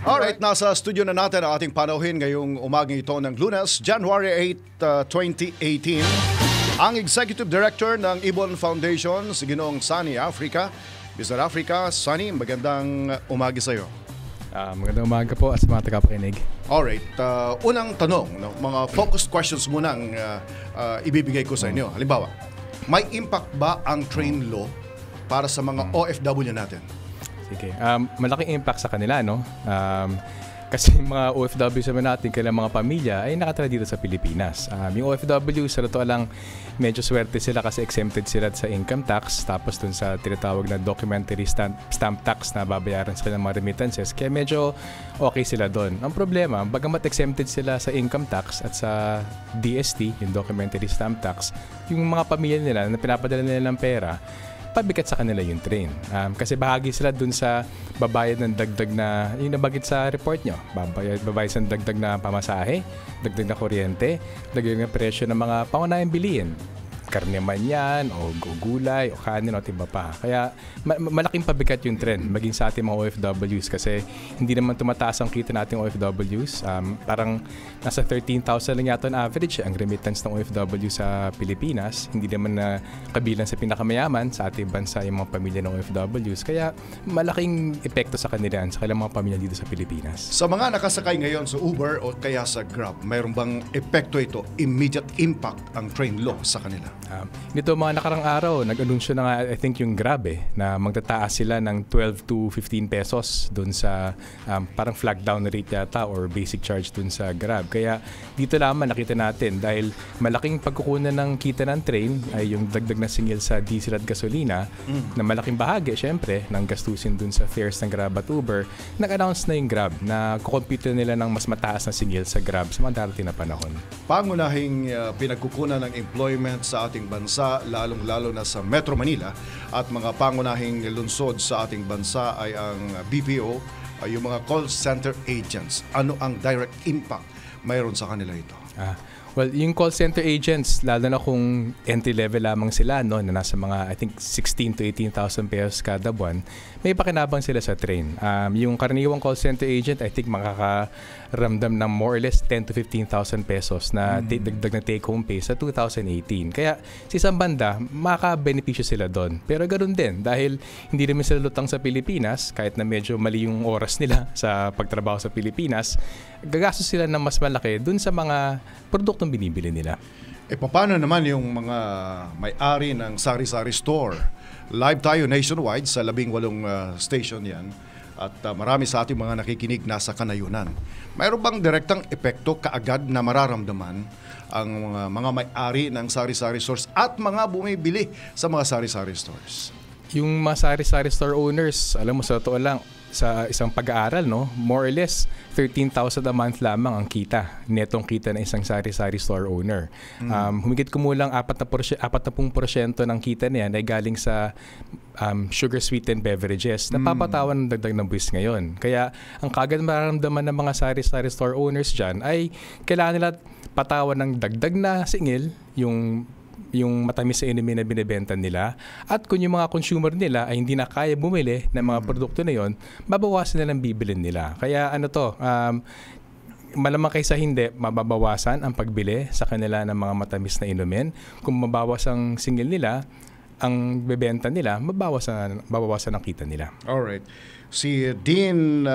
Alright, nasa studio na natin ang ating panauhin ngayong umagang ito ng Lunes, January 8, 2018. Ang Executive Director ng Ibon Foundation, si Ginoong Sunny Africa. Mr. Africa, Sunny, magandang umaga sa iyo. Magandang umaga po sa mga tagapakinig. Alright, unang tanong, mga focused questions muna ang ibibigay ko sa inyo. Halimbawa, may impact ba ang train law para sa mga OFW natin? Sige. Malaking impact sa kanila, no? Kasi mga OFW sa natin, kailang mga pamilya ay nakatira dito sa Pilipinas. Yung OFW, sa totoo lang, medyo swerte sila kasi exempted sila sa income tax, tapos dun sa tinatawag na documentary stamp tax na babayaran sa kanilang mga remittances. Kaya medyo okay sila doon. Ang problema, bagamat exempted sila sa income tax at sa DST, yung documentary stamp tax, yung mga pamilya nila na pinapadala nila ng pera, pabigat sa kanila yung train. Kasi bahagi sila dun sa babayad ng dagdag na, yung nabagit sa report nyo, babayad sa dagdag na pamasahe, dagdag na kuryente, dagdag na presyo ng mga pangunahing bilihin. Karne man yan, o gulay, o kanin, o iba pa. Kaya malaking pabigat yung trend, maging sa ating mga OFWs kasi hindi naman tumataas ang kita nating OFWs. Parang nasa 13,000 lang yata ang average ang remittance ng OFW sa Pilipinas. Hindi naman na kabilang sa pinakamayaman sa ating bansa yung mga pamilya ng OFWs. Kaya malaking epekto sa kanila sa kanilang mga pamilya dito sa Pilipinas. Sa mga nakasakay ngayon sa Uber o kaya sa Grab, mayroon bang epekto ito, immediate impact ang train law sa kanila? Dito mga nakarang araw, nag-anunsyo na nga, I think yung Grab na magtataas sila ng 12 to 15 pesos dun sa parang flag down rate yata or basic charge dun sa Grab. Kaya dito lamang nakita natin dahil malaking pagkukunan ng kita ng train ay yung dagdag na singil sa diesel at gasolina na malaking bahagi syempre ng gastusin dun sa fares ng Grab at Uber. Nag-announce na yung Grab na kukompute nila ng mas mataas na singil sa Grab sa mga darating na panahon. Pangunahing pinagkukunan ng employment sa ating bansa, lalong-lalo na sa Metro Manila at mga pangunahing lungsod sa ating bansa ay ang BPO, yung mga call center agents. Ano ang direct impact mayroon sa kanila ito? Well, yung call center agents, lalo na kung entry level lamang sila, no, na nasa mga, I think, 16 to 18,000 pesos kada buwan, may pakinabang sila sa train. Yung karaniwang call center agent, I think, makakaramdam ng more or less 10 to 15,000 pesos na dagdag na take-home pay sa 2018. Kaya, sa isang banda, makabenepisyo sila doon. Pero ganoon din, dahil hindi naman sila lutang sa Pilipinas, kahit na medyo mali yung oras nila sa pagtrabaho sa Pilipinas, gagastos sila ng mas malaki dun sa mga produktong binibili nila. Paano naman yung mga may-ari ng sari-sari store? Live tayo nationwide sa 18 station yan at marami sa ating mga nakikinig nasa kanayunan. Mayroon bang direktang epekto kaagad na mararamdaman ang mga may-ari ng sari-sari stores at mga bumibili sa mga sari-sari stores? Yung mga sari-sari store owners, alam mo sa totoo lang, sa isang pag-aaral, no, more or less 13,000 a month lamang ang kita, netong kita ng isang sari-sari store owner. Humigit kumulang 40% ng kita niyan ay galing sa sugar sweetened beverages. Napapatawan ng dagdag ng buwis ngayon. Kaya ang kagad mararamdaman ng mga sari-sari store owners dyan ay kailangan nila patawan ng dagdag na singil, yung matamis sa inumin na binibenta nila. At kung yung mga consumer nila ay hindi na kaya bumili ng mga produkto na yon, mabawasan na lang bibilin nila. Kaya malamang kaysa hindi, mababawasan ang pagbili sa kanila ng mga matamis na inumin. Kung mabawas ang singil nila, ang bebenta nila, mabawasan ang kita nila. Alright. Si Dean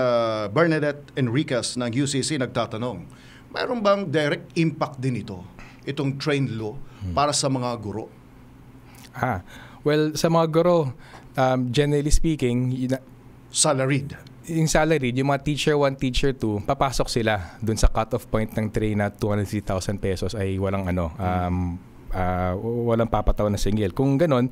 Bernadette Enriquez ng UCC nagtatanong, mayroon bang direct impact din itong train law para sa mga guro? Well, sa mga guro, generally speaking, salaried. Yung salaried, yung mga teacher 1, teacher 2, papasok sila dun sa cut-off point ng train na 203,000 pesos ay walang walang papatawan na singil. Kung ganon,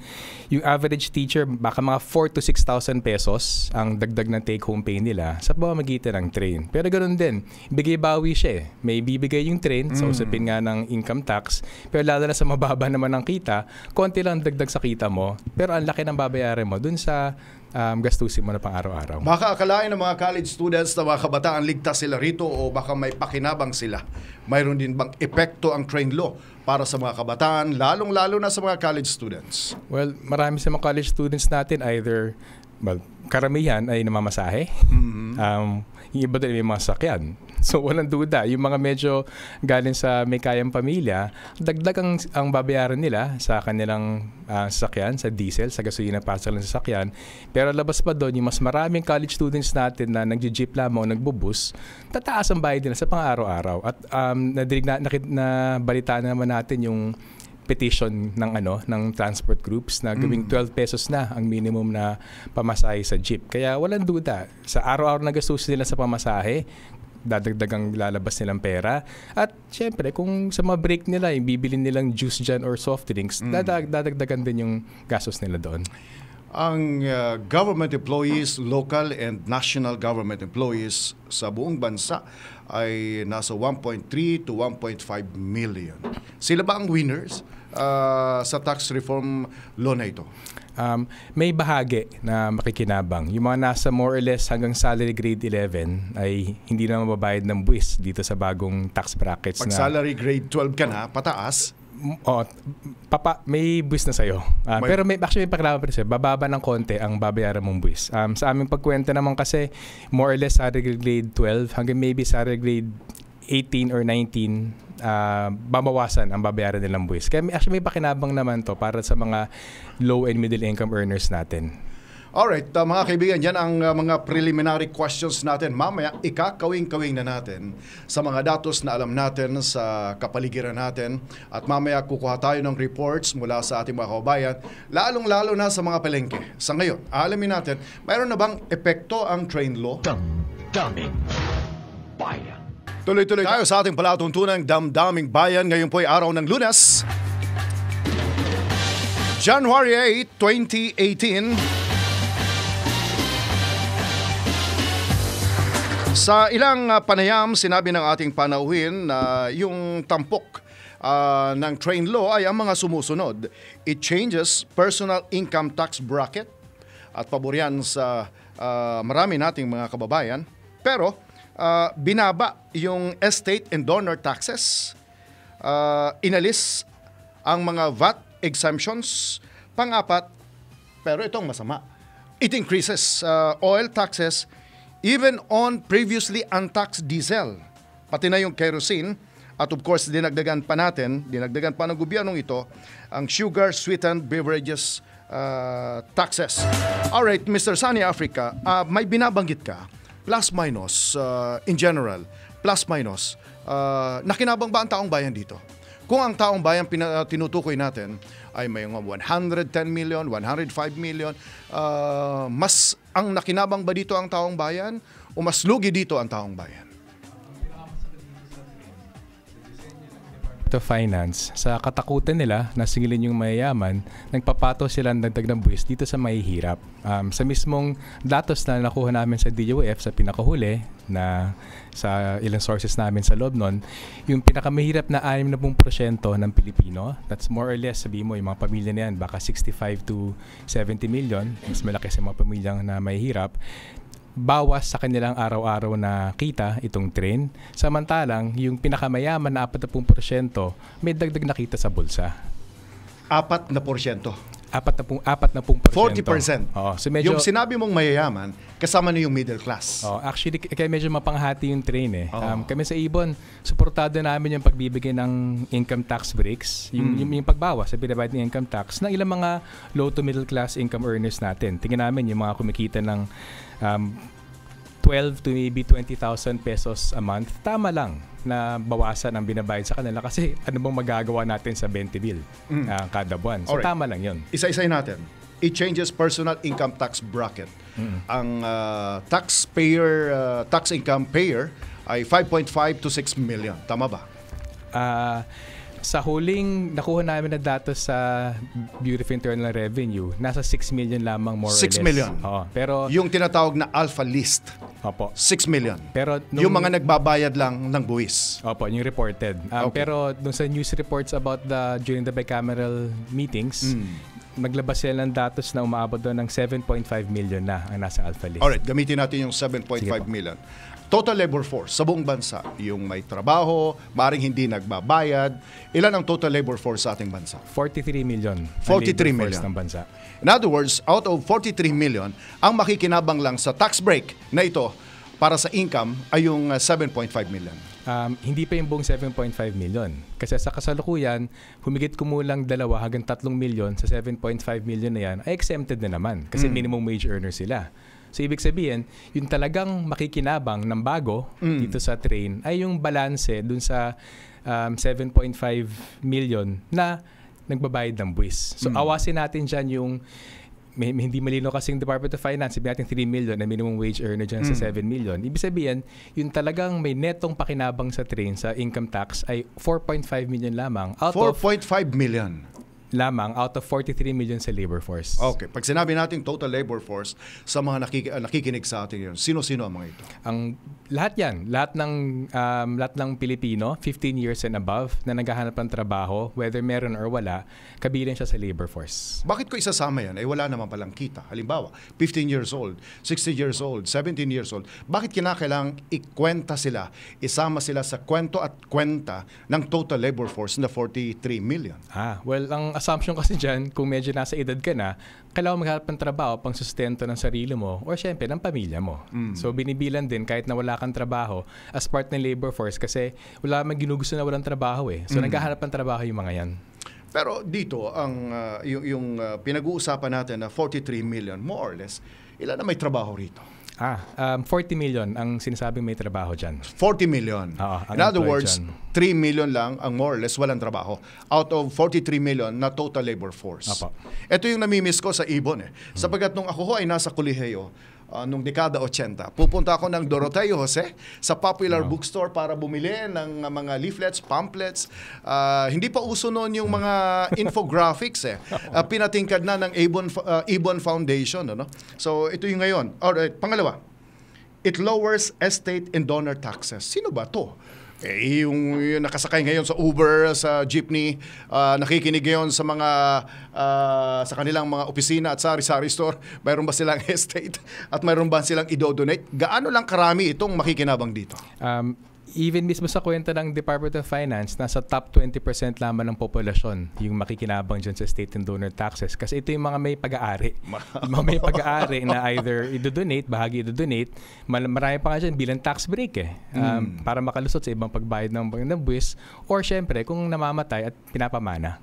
yung average teacher, baka mga 4 to 6,000 pesos ang dagdag ng take-home pay nila sa pamamagitan ng train. Pero ganon din, bigay-bawi siya eh. May bibigay yung train sa usapin nga ng income tax, pero lalo na sa mababa naman ng kita, konti lang dagdag sa kita mo, pero ang laki ng babayaran mo dun sa gastusin mo na pang araw-araw. Baka akalain ng mga college students na mga kabataan ligtas sila rito o baka may pakinabang sila. Mayroon din bang epekto ang train law para sa mga kabataan, lalong-lalo na sa mga college students? Well, marami sa mga college students natin either, karamihan ay namamasahe. yung iba din may mga sakyan. So walang duda, yung mga medyo galing sa may kayang pamilya, dagdag ang babayaran nila sa kanilang sasakyan, sa diesel, sa gasolina para sa kanilang sasakyan. Pero labas pa doon, yung mas maraming college students natin na nagji-jeep lamang o nagbubus, tataas ang bayad nila sa pang-araw-araw. At na balita naman natin yung petition ng transport groups na gawing 12 pesos na ang minimum na pamasahe sa jeep. Kaya walang duda, sa araw-araw na gastos nila sa pamasahe, dadagdagang lalabas nilang pera. At syempre, kung sa mga break nila, yung bibili nilang juice dyan or soft drinks, dadagdagan din yung gastos nila doon. Ang government employees, local and national government employees sa buong bansa ay nasa 1.3 to 1.5 million. Sila ba ang winners sa tax reform law na ito? May bahagi na makikinabang. Yung mga nasa more or less hanggang salary grade 11 ay hindi na mababayad ng buwis dito sa bagong tax brackets. Pag salary grade 12 ka na, pataas, may buwis na sa'yo. Pero actually may pakilaman pa rin sa'yo. Bababa ng konti ang babayaran mong buwis. Sa aming pagkwenta naman kasi, more or less salary grade 12 hanggang maybe salary grade 18 or 19, babawasan ang babayaran nilang buwis. Kaya actually may pakinabang naman to para sa mga low and middle income earners natin. Alright, mga kaibigan, yan ang mga preliminary questions natin. Mamaya, ikakawing-kawing na natin sa mga datos na alam natin sa kapaligiran natin. At mamaya, kukuha tayo ng reports mula sa ating mga kababayan, lalong-lalo na sa mga palengke. Sa ngayon, alamin natin, mayroon na bang epekto ang train law? Damdaming Bayan. Tuloy-tuloy tayo sa ating palatuntunang Damdaming Bayan. Ngayon po ay araw ng Lunes, January 8, 2018. Sa ilang panayam, sinabi ng ating Panoorin na yung tampok ng train law ay ang mga sumusunod. It changes personal income tax bracket at paboryan sa marami nating mga kababayan. Pero binaba yung estate and donor taxes, inalis ang mga VAT exemptions, pang-apat, pero itong masama. It increases oil taxes even on previously untaxed diesel, pati na yung kerosene, at of course, dinagdagan pa ng gobyernong ito, ang sugar sweetened beverages taxes. Alright, Mr. Sunny Africa, may binabanggit ka, plus minus, in general, plus minus, nakinabang ba ang taong bayan dito? Kung ang taong bayan tinutukoy natin ay may mga 110 million, 105 million, mas ang nakinabang ba dito ang taong bayan o mas lugi dito ang taong bayan? To finance, sa katakutan nila na singilin yung mayayaman, nagpapato sila ng dagdag ng buwis dito sa mahihirap. Sa mismong datos na nakuha namin sa DOF sa pinakahuli, na sa ilang sources namin sa loob nun, yung pinakamahirap na 60% ng Pilipino, that's more or less, sabi mo, yung mga pamilya na yan, baka 65 to 70 million, mas malaki sa mga pamilyang na mahihirap, bawas sa kanilang araw-araw na kita itong train. Samantalang, yung pinakamayaman na 40%, may dagdag na kita sa bulsa. 4%. 40%. 40%. Oo, so medyo, yung sinabi mong mayayaman, kasama na yung middle class. Actually, kaya medyo mapanghati yung train eh. Kami sa Ibon, suportado namin yung pagbibigay ng income tax breaks, yung pagbawas sa binabad ng income tax ng ilang mga low to middle class income earners natin. Tingnan namin yung mga kumikita ng 12 to maybe 20,000 pesos a month, tama lang na bawasan ang binabayad sa kanila kasi ano bang magagawa natin sa 20 bill kada buwan. So alright, tama lang yun. Isa-isay natin. It changes personal income tax bracket. Ang tax income payer ay 5.5 to 6 million. Tama ba? Sa huling nakuha namin na datos sa Bureau of Internal Revenue, nasa 6 million lamang more or less. 6 million. Pero yung tinatawag na alpha list. Opo. 6 million. Pero yung mga nagbabayad lang ng buwis. Opo, yung reported. Okay. Pero nung sa news reports about during the bicameral meetings, naglabas sila ng datos na umaabot doon ng 7.5 million na ang nasa alpha list. Alright, gamitin natin yung 7.5 million. Total labor force sa buong bansa, yung may trabaho, maaaring hindi nagbabayad, ilan ang total labor force sa ating bansa? 43 million. 43 million ng bansa. In other words, out of 43 million, ang makikinabang lang sa tax break na ito para sa income ay yung 7.5 million. Hindi pa yung buong 7.5 million. Kasi sa kasalukuyan, humigit kumulang 2 hanggang 3 million sa 7.5 million na yan ay exempted na naman kasi minimum wage earner sila. So, ibig sabihin, yung talagang makikinabang ng bago dito sa train ay yung balanse dun sa 7.5 million na nagbabayad ng buwis. So, awasin natin dyan yung hindi malino kasing Department of Finance, sabi natin 3 million na minimum wage earner dyan sa 7 million. Ibig sabihin, yung talagang may netong pakinabang sa train sa income tax ay 4.5 million lamang. 4.5 million lamang out of 43 million sa labor force. Okay. Pag sinabi natin total labor force sa mga nakikinig sa atin yun, sino-sino ang mga ito? Lahat yan. Lahat ng Pilipino, 15 years and above, na naghahanap ng trabaho, whether meron or wala, kabilang siya sa labor force. Bakit ko isasama yan? Wala naman palang kita. Halimbawa, 15 years old, 60 years old, 17 years old. Bakit kinakailangang ikwenta sila, isama sila sa kwento at kwenta ng total labor force na 43 million? Well, ang assumption kasi dyan, kung medyo nasa edad ka na, kailangan maghanap ng trabaho pang sustento ng sarili mo or syempre ng pamilya mo. So binibilan din kahit na wala kang trabaho as part ng labor force kasi wala mang ginugusto na walang trabaho eh. So naghahanap ng trabaho yung mga yan. Pero dito, yung pinag-uusapan natin na 43 million, more or less, ilan na may trabaho rito? 40 million ang sinasabing may trabaho dyan. 40 million. In other words, dyan, 3 million lang ang more or less walang trabaho out of 43 million na total labor force. Ito yung namimiss ko sa Ibon Sapagkat nung ako ay nasa kolehiyo, nung dekada 80, pupunta ako ng Doroteo Jose sa popular bookstore para bumili ng mga leaflets, pamphlets. Hindi pa uso noon yung mga infographics pinatingkad na ng Ibon Foundation. So ito yung ngayon. Alright, pangalawa, it lowers estate and donor taxes. Sino ba to? Yung nakasakay ngayon sa Uber, sa jeepney, nakikinig ngayon sa mga sa kanilang mga opisina at sari-sari store, mayroon ba silang estate at mayroon ba silang i-donate? Gaano lang karami itong makikinabang dito? Even mismo sa kwenta ng Department of Finance, nasa top 20% lamang ng populasyon yung makikinabang dyan sa state and donor taxes. Kasi ito yung mga may pag-aari. Yung mga may pag-aari na either i-donate, bahagi i-donate, marami pa nga dyan bilang tax break para makalusot sa ibang pagbayad ng buwis or syempre kung namamatay at pinapamana.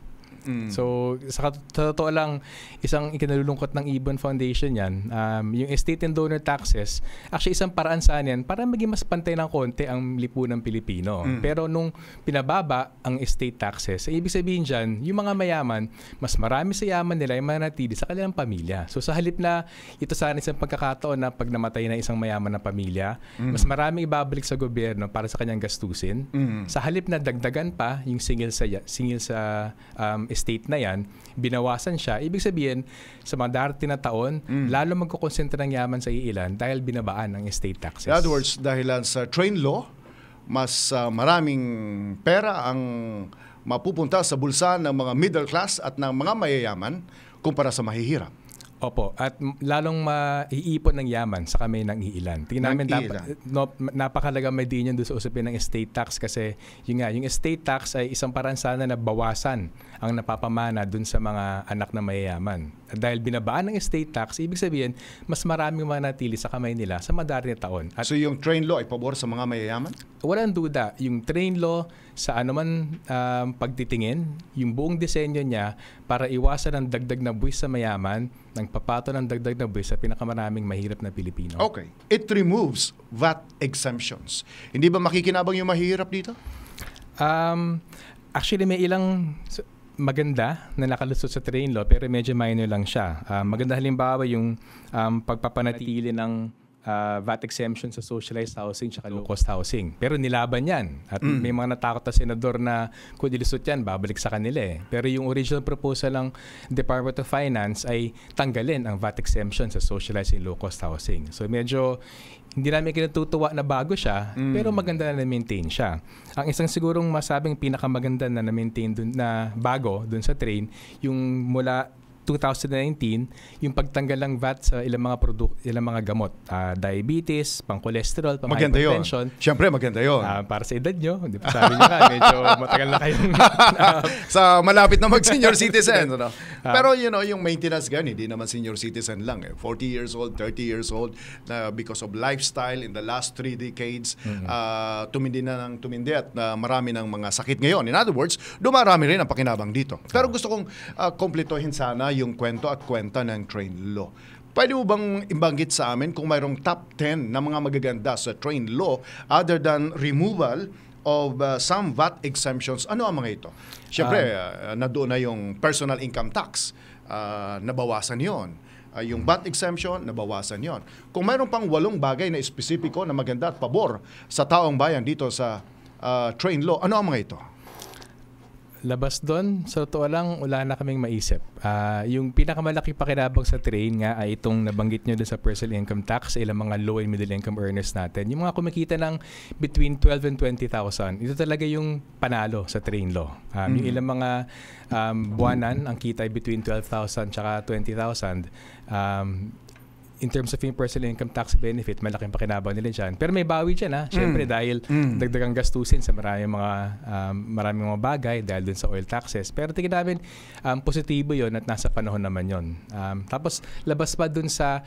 So, sa totoo lang, isang ikinalulungkot ng Ibon Foundation yan, yung estate and donor taxes, actually isang paraan saan yan para maging mas pantay ng konti ang lipunang Pilipino. Pero nung pinababa ang estate taxes, ibig sabihin dyan, yung mga mayaman, mas marami sa yaman nila yung manatili sa kanilang pamilya. So, sa halip na ito sana isang pagkakataon na pag namatay na isang mayaman na pamilya, mas maraming ibabalik sa gobyerno para sa kanyang gastusin. Sa halip na dagdagan pa yung singil sa estate na yan, binawasan siya. Ibig sabihin, sa mga darating na taon, lalo magkukonsentra ng yaman sa iilan dahil binabaan ang estate taxes. In other words, dahil sa train law, mas maraming pera ang mapupunta sa bulsa ng mga middle class at ng mga mayayaman kumpara sa mahihirap. Opo, at lalong maiipon ng yaman sa kami ng iilan. Tingnan namin, napakalaga may din yan doon sa usapin ng estate tax kasi yung estate tax ay isang paraan sana na bawasan ang napapamana doon sa mga anak na mayayaman. At dahil binabaan ng estate tax, ibig sabihin, mas maraming manatili sa kamay nila sa madaring na taon. At so yung train law ay pabor sa mga mayayaman? Walang duda. Yung train law, sa anuman pagtitingin, yung buong disenyo niya para iwasan ang dagdag na buwis sa mayaman, ng papato ng dagdag na buwis sa pinakamaraming mahirap na Pilipino. Okay. It removes VAT exemptions. Hindi ba makikinabang yung mahirap dito? Actually, may ilang maganda na nakalusot sa train law pero medyo minor lang siya. Maganda halimbawa yung pagpapanatili ng VAT exemption sa socialized housing at low-cost housing. Pero nilaban yan. At may mga natakot na senador na kung dilusot yan, babalik sa kanila Pero yung original proposal ng Department of Finance ay tanggalin ang VAT exemption sa socialized and low-cost housing. So medyo hindi namin kinatutuwa na bago siya, pero maganda na na-maintain siya. Ang isang sigurong masabing pinakamaganda na na-maintain dun, na bago dun sa train, yung mula 2019, yung pagtanggal ng VAT sa ilang mga gamot, diabetes, pang-cholesterol, Maganda yun. pang-hypertension. Siyempre, maganda yun. Para sa edad nyo, di ba sabi nyo nga, medyo matagal na kayong... Sa malapit na mag-senior citizen. Ano? Pero yung maintenance gan, hindi naman senior citizen lang. 40 years old, 30 years old, na because of lifestyle in the last 3 decades, tumindi at marami ng mga sakit ngayon. In other words, dumarami rin ang pakinabang dito. Pero gusto kong kompletohin sana yung kwento at kwenta ng train law. Pwede mo bang imbanggit sa amin kung mayroong top 10 na mga magaganda sa train law other than removal of some VAT exemptions? Ano ang mga ito? Siyempre, nandoon na yung personal income tax. Nabawasan yon. Yung VAT exemption, nabawasan yon. Kung mayroon pang 8 bagay na espesipiko na maganda at pabor sa taong bayan dito sa train law, ano ang mga ito? Labas doon, sa totoo lang, wala na kaming maisip. Yung pinakamalaki pakinabang sa train nga ay itong nabanggit nyo doon sa personal income tax sa ilang mga low and middle income earners natin. Yung mga kumikita ng between 12 and 20,000, ito talaga yung panalo sa train law. Yung ilang mga buwanan, ang kita ay between 12,000 tsaka 20,000. In terms of yung personal income tax benefit, malaking pakinabang nila dyan. Pero may bawi dyan, Siyempre, dahil dagdagang gastusin sa maraming mga bagay dahil dun sa oil taxes. Pero tingin namin, positibo yon at nasa panahon naman yon. Tapos, labas pa dun sa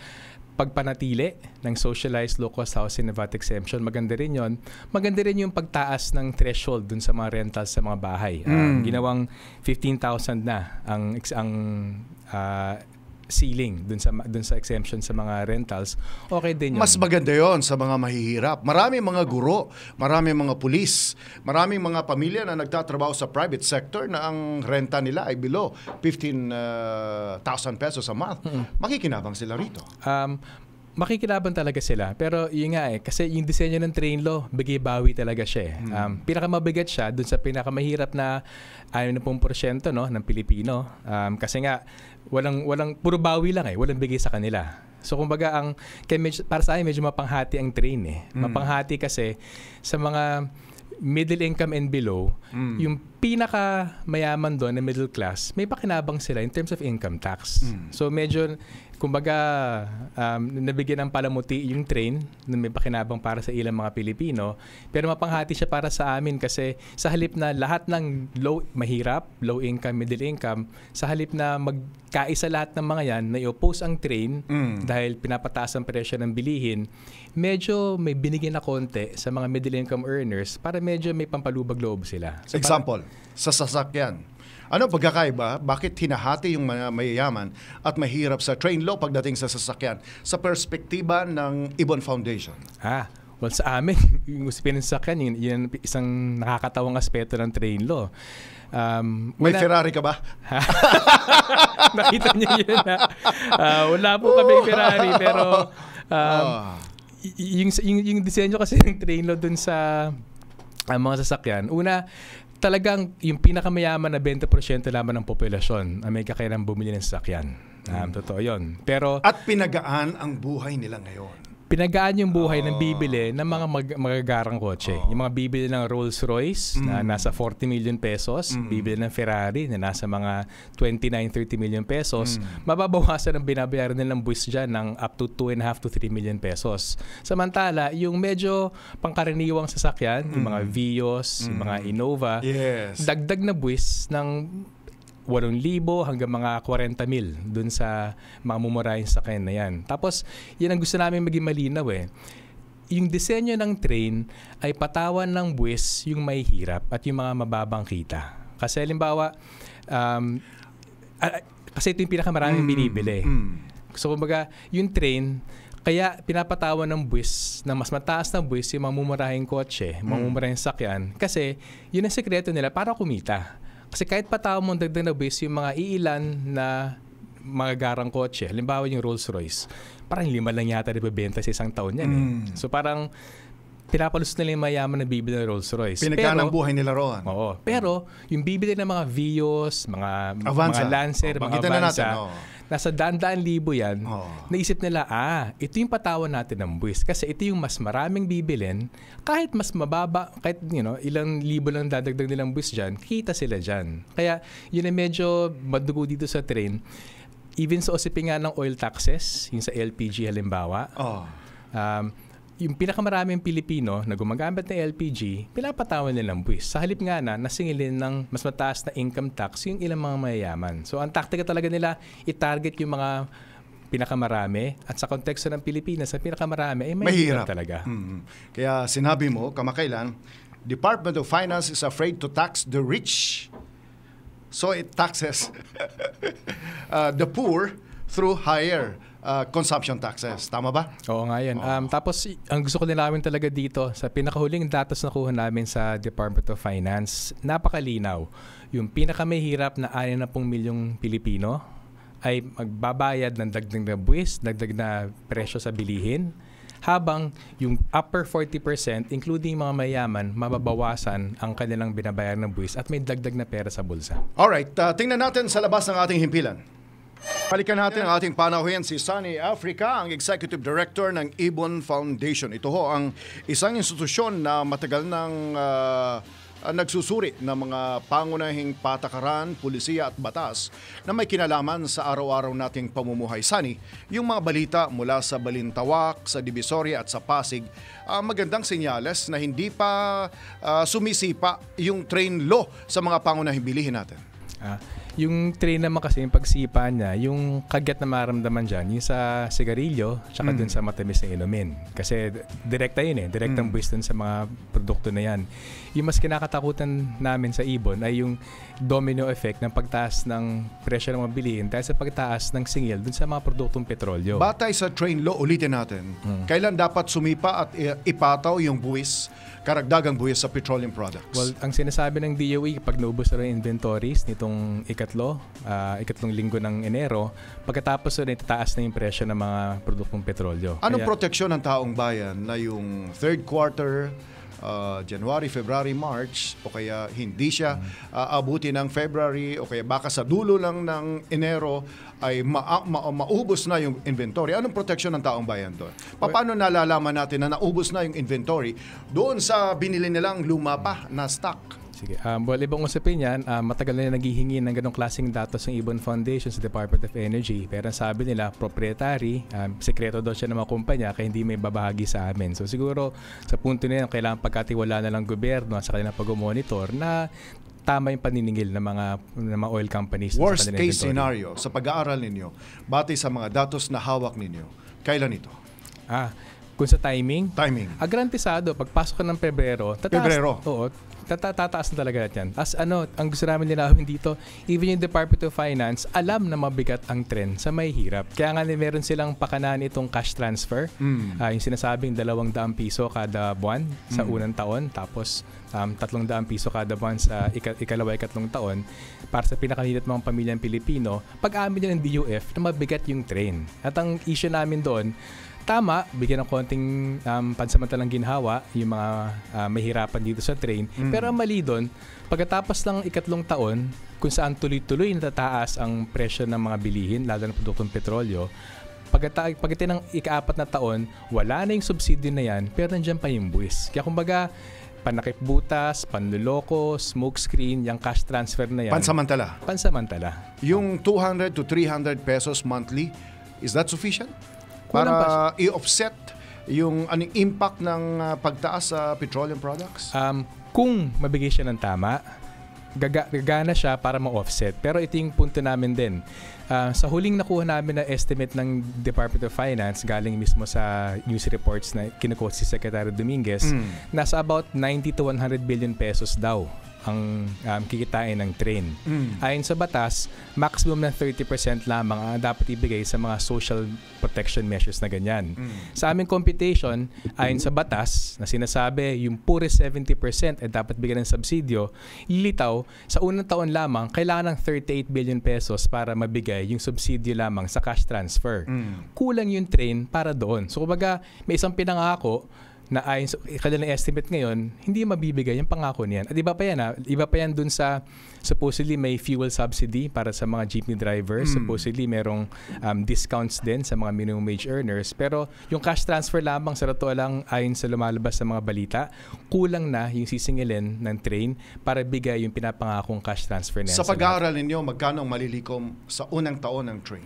pagpanatili ng socialized low-cost housing na VAT exemption, maganda rin yon. Maganda rin yung pagtaas ng threshold dun sa mga rentals sa mga bahay. Ginawang 15,000 na ang ceiling dun sa exemption sa mga rentals. Okay din yun. Mas maganda yon sa mga mahihirap. Maraming mga guro, maraming mga pulis, maraming mga pamilya na nagtatrabaho sa private sector na ang renta nila ay below 15,000 pesos a month. Makikinabang sila rito. Makikinabang talaga sila. Pero yun nga kasi yung disenyo ng train law, bigay-bawi talaga siya pinakamabigat siya dun sa pinakamahirap na 60% ng Pilipino. Kasi nga, walang puro bawi lang walang bigay sa kanila. So kumbaga para sa akin medyo mapanghati ang train Mapanghati kasi sa mga middle income and below, yung pinaka mayaman doon na middle class, may pakinabang sila in terms of income tax. So medyo kumbaga nabigyan ng palamuti yung train na may pakinabang para sa ilang mga Pilipino, pero mapanghati siya para sa amin kasi sa halip na lahat ng mahirap, low income, middle income, sa halip na magkaisa lahat ng mga yan na i-oppose ang train dahil pinapataas ang presyo ng bilihin, medyo may binigyan na konti sa mga middle income earners para medyo may pampalubag loob sila. So example, sa sasakyan. Ano pagkakaiba? Bakit hinahati yung mayayaman at mahirap sa train law pagdating sa sasakyan sa perspektiba ng Ibon Foundation? Well, sa amin, yung usapin ng sasakyan, yun isang nakakatawang aspeto ng train law. May Ferrari ka ba? Nakita niyo yun wala po kami Ferrari, pero yung disenyo kasi ng train law dun sa mga sasakyan, una, talagang yung pinakamayaman na 20% lamang ng populasyon ang may kakayanang bumili ng sasakyan. Totoo yun. Pero, at pinagaan ang buhay nila ngayon. Pinagaan yung buhay ng bibili ng mga magagarang kotse. Yung mga bibili ng Rolls-Royce na nasa 40 million pesos, bibili ng Ferrari na nasa mga 29-30 million pesos, mababawasan ang binabayaran nilang buwis dyan ng up to 2.5 to 3 million pesos. Samantala, yung medyo pangkaraniwang sasakyan, yung mga Vios, yung mga Innova, dagdag na buwis ng 8,000 hanggang mga 40,000 dun sa mga mumurahing sakyan na yan. Tapos, yan ang gusto namin maging malinaw Yung disenyo ng train ay patawan ng buwis yung may hirap at yung mga mababang kita. Kasi halimbawa, kasi ito yung pinakamaraming binibili. So, kumbaga, yung train, kaya pinapatawan ng buwis, na mas mataas na buwis yung mga mumurahing kotse, mga mumurahing sakyan, kasi yun ang sekreto nila para kumita. Kasi kahit patawa mo dagdag na buwis yung mga iilan na mga garang kotse, halimbawa yung Rolls-Royce, parang 5 lang yata ibebenta sa isang taon yan So parang pinapalus nila yung mayaman na bibili ng Rolls-Royce. Pinagaan ang buhay nila roon. Oo. Pero yung bibili ng mga Vios, mga Lancer, mga Avanza, nasa daan-daan libo yan, naisip nila, ito yung patawan natin ng buwis. Kasi ito yung mas maraming bibilin, kahit mas mababa, kahit ilang libo lang dadagdag nilang buwis dyan, kita sila dyan. Kaya yun ay medyo madugo dito sa train. even sa usapin nga ng oil taxes, yung sa LPG halimbawa, yung pinakamaraming Pilipino na gumagamit ng LPG, pinapatawan nilang buwis. Sa halip nga na nasingilin ng mas mataas na income tax yung ilang mga mayayaman. So ang taktika talaga nila, i-target yung mga pinakamarami at sa konteksto ng Pilipinas, ang pinakamarami ay mahirap talaga. Kaya sinabi mo, kamakailan, Department of Finance is afraid to tax the rich. So it taxes the poor through higher consumption taxes. Tama ba? Oo nga yan. Tapos, ang gusto ko nilawin talaga dito, sa pinakahuling datos na kuha namin sa Department of Finance, napakalinaw. Yung pinakamahirap na 60 milyong Pilipino ay magbabayad ng dagdag na buwis, dagdag na presyo sa bilihin, habang yung upper 40%, including mga mayaman, mababawasan ang kanilang binabayaran ng buwis at may dagdag na pera sa bulsa. Alright, tingnan natin sa labas ng ating himpilan. Balikan natin ang ating panauhin si Sunny Africa, ang Executive Director ng Ibon Foundation. Ito ho ang isang institusyon na matagal nang nagsusuri ng mga pangunahing patakaran, pulisiya at batas na may kinalaman sa araw-araw nating pamumuhay. Sunny, yung mga balita mula sa Balintawak, sa Divisoria at sa Pasig, magandang senyales na hindi pa sumisipa yung train law sa mga pangunahing bilihin natin. Yung train naman kasi, yung pagsipa niya, yung kagat na maramdaman dyan, yung sa sigarilyo, tsaka dun sa matamis na inumin. Kasi direkta yun direktang buwis dun sa mga produkto na yan. Yung mas kinakatakutan namin sa Ibon ay yung domino effect ng pagtaas ng presyo ng mga bilihin dahil sa pagtaas ng singil dun sa mga produktong petrolyo. Batay sa train law, ulitin natin, kailan dapat sumipa at ipataw yung buwis, karagdagang buwis sa petroleum products? Well, ang sinasabi ng DOE, pag naubos na rin inventories nitong ikatlong linggo ng Enero, pagkatapos na itataas na yung presyo ng mga produktong petrolyo. Anong proteksyon ng taong bayan na yung third quarter, January, February, March, o kaya hindi siya abuti ng February, o kaya baka sa dulo lang ng Enero ay maubos na yung inventory? Anong proteksyon ng taong bayan doon? Paano nalalaman natin na naubos na yung inventory doon sa binili nilang luma pa na stock? Sige. Well, ibang usapin yan, matagal na naghihingi ng ganong klaseng datos ng Ibon Foundation sa Department of Energy. Pero ang sabi nila, proprietary, sekreto daw siya ng mga kumpanya kaya hindi may babahagi sa amin. So siguro sa punto na yan, kailangan pagkatiwala na lang gobyerno sa kanilang pag-monitor na tama yung paniningil ng mga oil companies. Worst case scenario sa pag-aaral ninyo, batay sa mga datos na hawak ninyo, kailan ito? Kung sa timing? Timing. Garantisado, pagpasok ka ng Pebrero, Oo, tataas na talaga yan. Ang gusto namin linawin dito, even yung Department of Finance, alam na mabigat ang trend sa may hirap. Kaya nga meron silang pakanan itong cash transfer. Yung sinasabing 200 piso kada buwan sa unang taon, tapos 300 piso kada buwan sa ikalawa, ikatlong taon para sa pinakahirap mga pamilyang Pilipino. Pag-amin din ng DUF na mabigat yung train. At ang issue namin doon, tama, bigyan ng konting pansamantalang ginhawa yung mga mahirapan dito sa train. Pero ang mali doon, pagkatapos ng ikatlong taon, kung saan tuloy-tuloy natataas ang presyo ng mga bilihin, lalo ng produktong petrolyo, pagdating ng ika-4 na taon, wala na yung subsidio na yan, pero nandiyan pa yung buwis. Kaya kumbaga, panakip butas, panluloko, smokescreen, yung cash transfer na yan. Pansamantala. Yung 200 to 300 pesos monthly, is that sufficient? Para i-offset yung impact ng pagtaas sa petroleum products? Kung mabigay siya ng tama, gagana siya para ma-offset. Pero ito yung punto namin din. Sa huling nakuha namin na estimate ng Department of Finance, galing mismo sa news reports na kinukuha si Secretary Dominguez, nasa about 90 to 100 billion pesos daw ang kikitain ng train. Ayon sa batas, maximum na 30% lamang ang dapat ibigay sa mga social protection measures na ganyan. Sa aming computation, ayon sa batas na sinasabi, yung pure 70% ay dapat bigyan ng subsidio, lilitaw, sa unang taon lamang, kailangan ng 38 billion pesos para mabigay yung subsidio lamang sa cash transfer. Kulang yung train para doon. So kumbaga, may isang pinangako na ayon sa kanilang estimate ngayon, hindi mabibigay yung pangako niyan. At iba pa yan, iba pa yan dun sa supposedly may fuel subsidy para sa mga jeepney drivers. Supposedly merong discounts din sa mga minimum wage earners. Pero yung cash transfer lamang sa totoo lang ayon sa lumalabas sa mga balita, kulang na yung sisingilin ng train para bigay yung pinapangakong cash transfer nila. Sa pag-aaral ninyo, magkano ang malilikom sa unang taon ng train?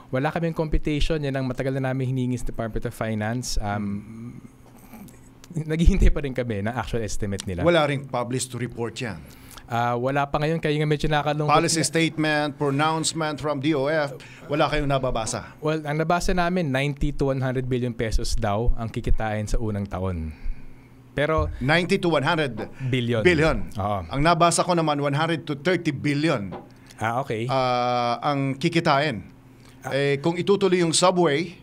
Wala kaming computation. Yan ang matagal na namin hiningi sa Department of Finance. Naghihintay pa rin kami ng actual estimate nila. Wala ring published to report yan. Wala pa ngayon, kaya nga medyo nakalungkot. Policy statement, pronouncement from DOF, wala kayong nababasa? Well, ang nabasa namin, 90 to 100 billion pesos daw ang kikitain sa unang taon. Pero 90 to 100 billion. Oo. Ang nabasa ko naman, 100 to 30 billion. Okay. Ang kikitain. Kung itutuloy yung subway,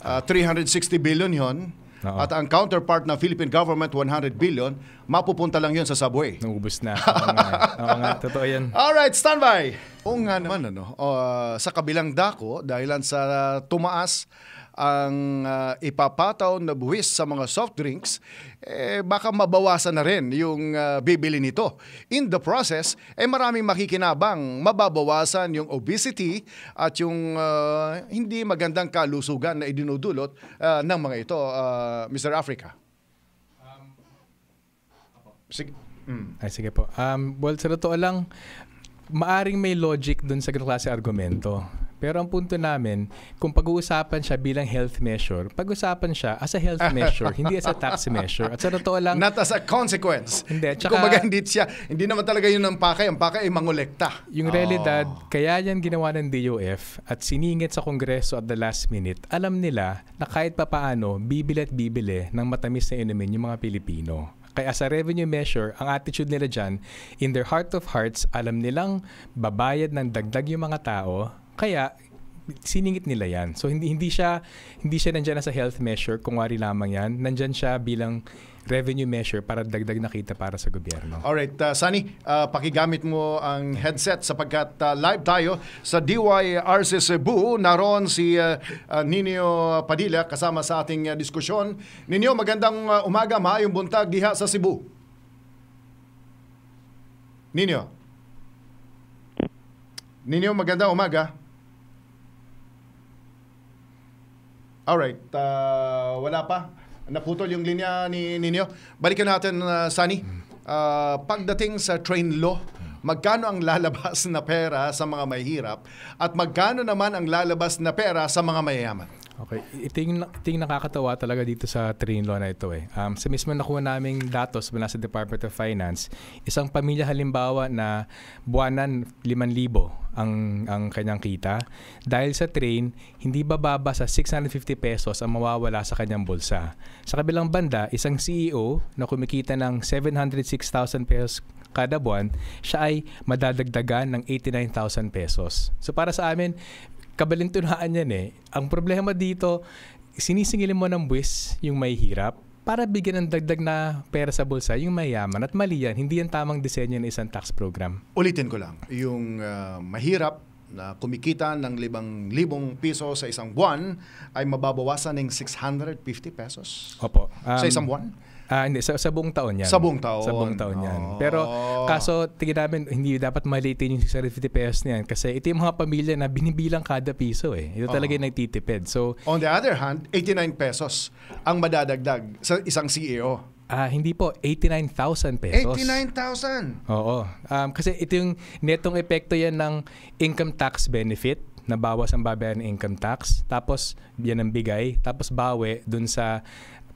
360 billion yon. At ang counterpart ng Philippine government, 100 billion, mapupunta lang yun sa subway. Naubos na. Oo nga, totoo yan. Alright, standby! Oo nga naman, sa kabilang dako, dahilan sa tumaas ang ipapataw na buwis sa mga soft drinks, baka mabawasan na rin yung bibili nito. In the process, maraming makikinabang, mababawasan yung obesity at yung hindi magandang kalusugan na idinudulot ng mga ito, Mr. Africa. Sige. Sige po. Well, sa totoo lang, maaring may logic dun sa ganung klase argumento. Pero ang punto namin, kung pag-uusapan siya bilang health measure, pag-usapan siya as a health measure, hindi as a tax measure. At sa totoo lang... Not as a consequence. Hindi. Tsaka, kumbaga, hindi naman talaga yun ang pakay. Ang pakay ay mangolekta. Yung realidad, kaya yan ginawa ng DOF at siningit sa Kongreso at the last minute, alam nila na kahit papaano, bibili at bibili ng matamis na inumin yung mga Pilipino. Kaya as a revenue measure, ang attitude nila dyan, in their heart of hearts, alam nilang babayad ng dagdag yung mga tao. Kaya siningit nila yan. So hindi siya nandiyan sa health measure kung wari lamang yan. Nandiyan siya bilang revenue measure para dagdag na kita para sa gobyerno. Alright, Sunny, pakigamit mo ang headset sapagkat live tayo sa DYRC Cebu. Naroon si Nino Padilla kasama sa ating diskusyon. Nino, magandang umaga, maayong buntag diha sa Cebu. Nino, magandang umaga. Alright, wala pa. Naputol yung linya ni Nino. Balikan natin, Sunny. Pagdating sa train law, magkano ang lalabas na pera sa mga mahihirap at magkano naman ang lalabas na pera sa mga mayayaman? Okay. Ito yung nakakatawa talaga dito sa train law na ito. Sa mismo nakuha naming datos mula sa Department of Finance, isang pamilya halimbawa na buwanan 5,000 ang kanyang kita. Dahil sa train, hindi bababa sa 650 pesos ang mawawala sa kanyang bulsa. Sa kabilang banda, isang CEO na kumikita ng 706,000 pesos kada buwan, siya ay madadagdagan ng 89,000 pesos. So para sa amin, kabalintunaan yan Ang problema dito, sinisingilin mo ng buwis yung may hirap para bigyan ng dagdag na pera sa bulsa yung mayaman. At mali yan, hindi yan tamang disenyo ng isang tax program. Ulitin ko lang, yung mahirap na kumikita ng 5,000 piso sa isang buwan ay mababawasan ng 650 pesos? Opo. Sa isang buwan? Hindi, sa buong taon yan. Sa buong taon? Sa buong taon yan. Pero kaso, tingin namin, hindi dapat malitin yung 650 pesos niyan kasi ito yung mga pamilya na binibilang kada piso Ito talaga yung nagtitipid. So, on the other hand, 89 pesos ang madadagdag sa isang CEO. Hindi po, 89,000 pesos. 89,000? Oo. Kasi ito yung netong epekto yan ng income tax benefit na bawas ang babayaran ng income tax. Tapos, yan ang bigay. Tapos, bawi dun sa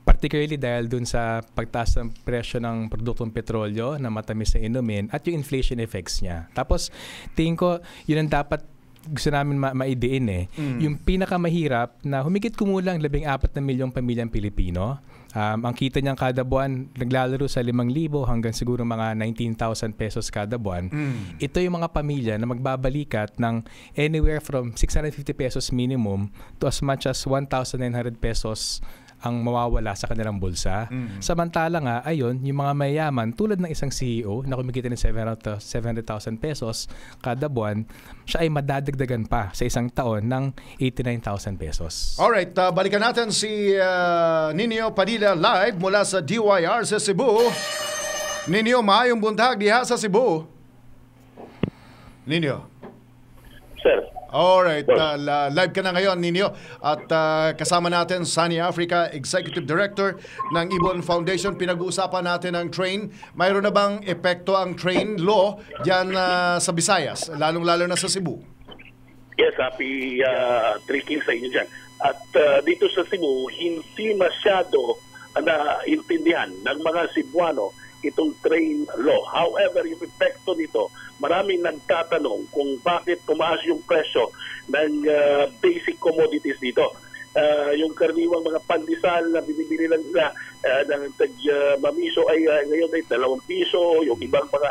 particularly dahil dun sa pagtaas ng presyo ng produktong petrolyo na matamis na inumin at yung inflation effects niya. Tapos, tingin ko, yun ang dapat gusto namin maidiin Yung pinakamahirap na humigit kumulang 14 na milyong pamilyang Pilipino. Ang kita niyang kada buwan naglalaro sa 5,000 hanggang siguro mga 19,000 pesos kada buwan. Ito yung mga pamilya na magbabalikat ng anywhere from 650 pesos minimum to as much as 1,900 pesos ang mawawala sa kanilang bulsa. Samantala nga, ayun, yung mga mayayaman, tulad ng isang CEO na kumikita ng 700,000 pesos kada buwan, siya ay madadagdagan pa sa isang taon ng 89,000 pesos. Alright, balikan natin si Nino Padilla live mula sa DYR sa Cebu. Nino, maayong buntag diha sa Cebu. Nino. Sir. Alright, live ka na ngayon, Nino. At kasama natin Sunny Africa, Executive Director ng Ibon Foundation. Pinag-uusapan natin ang train. Mayroon na bang epekto ang train law dyan sa Visayas, lalong-lalo na sa Cebu? Yes, happy tricky sa inyo dyan. At dito sa Cebu, hindi masyado naintindihan ng mga Cebuano itong train law. However, yung epekto nito, maraming nagtatanong kung bakit tumaas yung presyo ng basic commodities dito. Yung karaniwang mga pandesal na binibili lang nila ng mamiso ay ngayon ay 2 piso. Yung ibang mga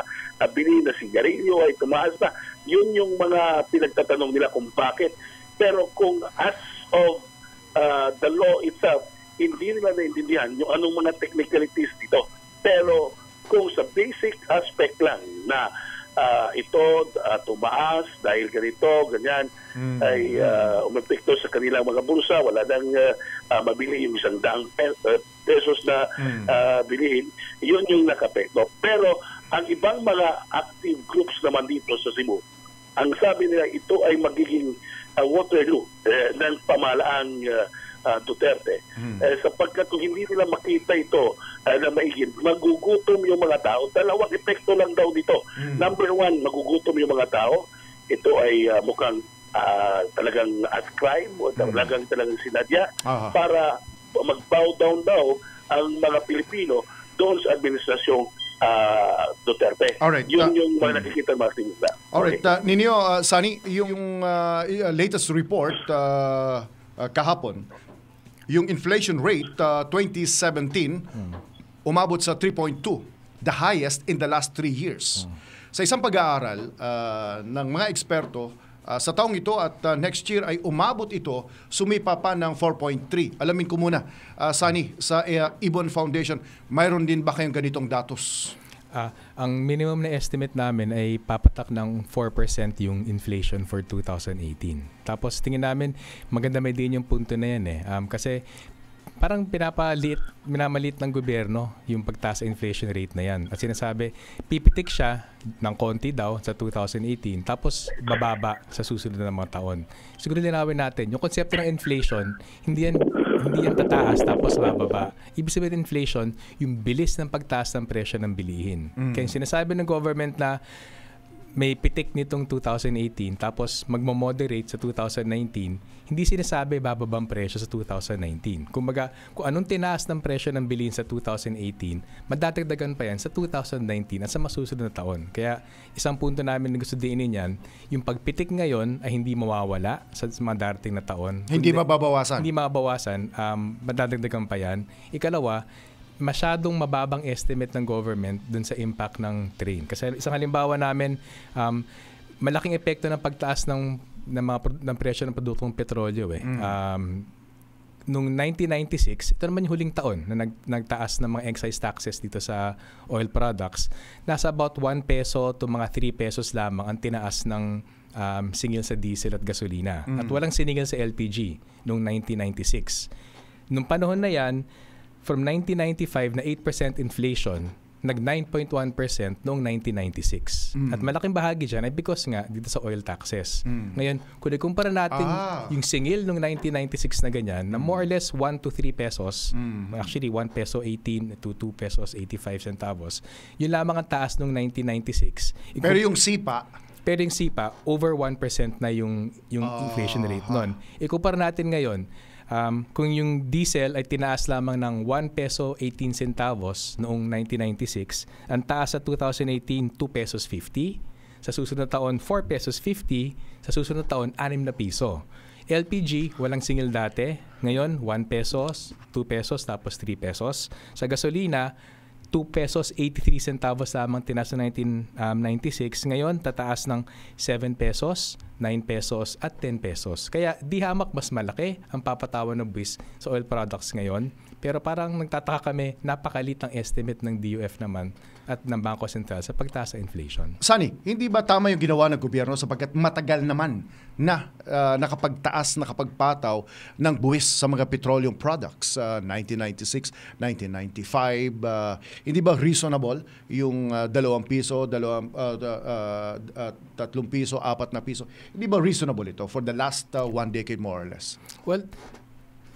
bili na sigarilyo ay tumaas na. Yun yung mga pinagtatanong nila kung bakit. Pero kung as of the law itself, hindi nila naintindihan yung anong mga technicalities dito. Pero kung sa basic aspect lang na ito tumaas dahil ganito, ganyan, ay umepekto sa kanilang mga bulsa, wala nang mabili yung 100 pesos na bilihin, yun yung nakapekto. Pero ang ibang mga active groups naman dito sa Cebu, ang sabi nila ito ay magiging Waterloo ng pamahalaang Duterte. Sapagkat kung hindi nila makita ito na maigin, magugutom yung mga tao. Dalawang epekto lang daw dito. Number 1, magugutom yung mga tao. Ito ay mukhang talagang as crime o talagang sinadya para mag-bow down daw ang mga Pilipino doon sa administrasyong Duterte. Alright, yun yung mga nakikita mga sinisa. Alright, Nino, Sunny, yung latest report kahapon, yung inflation rate 2017 umabot sa 3.2, the highest in the last 3 years. Sa isang pag-aaral ng mga eksperto, sa taong ito at next year ay umabot ito, sumipa pa ng 4.3. Alamin ko muna, Sunny, sa Ibon Foundation, mayroon din ba kayong ganitong datos? Ang minimum na estimate namin ay papatak ng 4% yung inflation for 2018. Tapos tingin namin, maganda may din yung punto na yan kasi parang minamalit ng gobyerno yung pagtaas sa inflation rate na yan. At sinasabi, pipitik siya ng konti daw sa 2018 tapos bababa sa susunod na mga taon. Siguro linawin natin, yung konsepto ng inflation, hindi yan tataas tapos bababa. Ibig sabihin inflation, yung bilis ng pagtaas ng presyo ng bilihin. Kaya yung sinasabi ng government na may pitik nitong 2018 tapos magmo-moderate sa 2019, hindi sinasabi bababang presyo sa 2019. Kumbaga, kung anong tinaas ng presyo ng bilihin sa 2018, madadagdagan pa yan sa 2019 at sa masusunod na taon. Kaya isang punto namin na gusto diinin yan, yung pagpitik ngayon ay hindi mawawala sa mga darating na taon. Hindi mababawasan? Hindi mababawasan, madadagdagan pa yan. Ikalawa, masyadong mababang estimate ng government dun sa impact ng train. Kasi isang halimbawa namin, malaking epekto ng pagtaas ng presyo ng produktong petrolyo. Noong 1996, ito naman yung huling taon na nagtaas ng mga excise taxes dito sa oil products. Nasa about 1 peso to mga 3 pesos lamang ang tinaas ng singil sa diesel at gasolina. At walang siningil sa LPG noong 1996. Noong panahon na yan, from 1995 na 8% inflation, nag 9.1% noong 1996. At malaking bahagi dyan ay because nga dito sa oil taxes. Ngayon, kung ikumpara natin yung singil noong 1996 na ganyan, na more or less 1 to 3 pesos, actually 1 peso 18 to 2 pesos 85 centavos, yun lamang ang taas noong 1996. Pero yung sipa, over 1% na yung inflation rate nun. Ikumpara natin ngayon, kung yung diesel ay tinaas lamang ng 1 peso 18 centavos noong 1996, ang taas sa 2018, 2 pesos 50. Sa susunod na taon, 4 pesos 50. Sa susunod na taon, 6 na piso. LPG, walang singil dati. Ngayon, 1 pesos, 2 pesos, tapos 3 pesos. Sa gasolina, 2 pesos 83 centavos lamang tinaas noong 1996. Ngayon, tataas ng 7 pesos, 9 pesos at 10 pesos. Kaya di hamak mas malaki ang papatawan ng buwis sa oil products ngayon. Pero parang nagtataka kami, napakalit ang estimate ng DOF naman at ng Bangko Sentral sa pagtaas sa inflation. Sunny, hindi ba tama yung ginawa ng gobyerno sapagkat matagal naman na nakapagpataw ng buwis sa mga petroleum products 1996, 1995. Hindi ba reasonable yung 2 piso, 3 piso, 4 na piso? Hindi ba reasonable ito for the last 1 decade more or less? Well,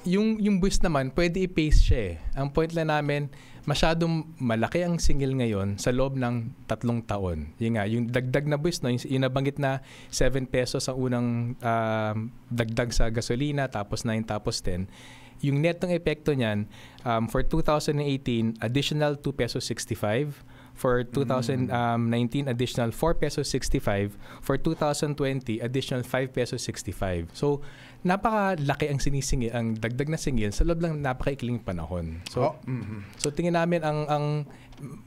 yung buwis naman, pwede i-pace siya eh. Ang point lang namin, masyadong malaki ang singil ngayon sa loob ng 3 taon. Yung nga, yung dagdag na buwis, no, yung nabanggit na 7 pesos ang unang dagdag sa gasolina, tapos 9, tapos 10. Yung netong epekto niyan, for 2018, additional 2 pesos 65. For 2019, additional 4 pesos 65. For 2020, additional 5 pesos 65. So, napakalaki ang sinisingil, ang dagdag na singil sa loob lang napakaikling panahon. So, so tingin namin ang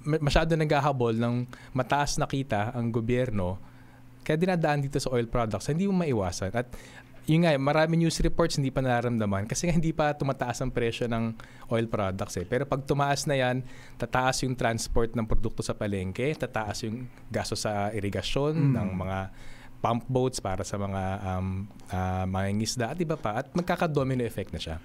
masyado naghahabol ng mataas na kita ang gobyerno, kaya dinadaan dito sa oil products, hindi mo maiwasan. At yun nga, marami news reports hindi pa nararamdaman kasi hindi pa tumataas ang presyo ng oil products eh. Pero pag tumaas na yan, tataas yung transport ng produkto sa palengke, tataas yung gasto sa irigasyon ng mga pump boats para sa mga mangingisda at iba pa, at magkaka-domino effect na siya.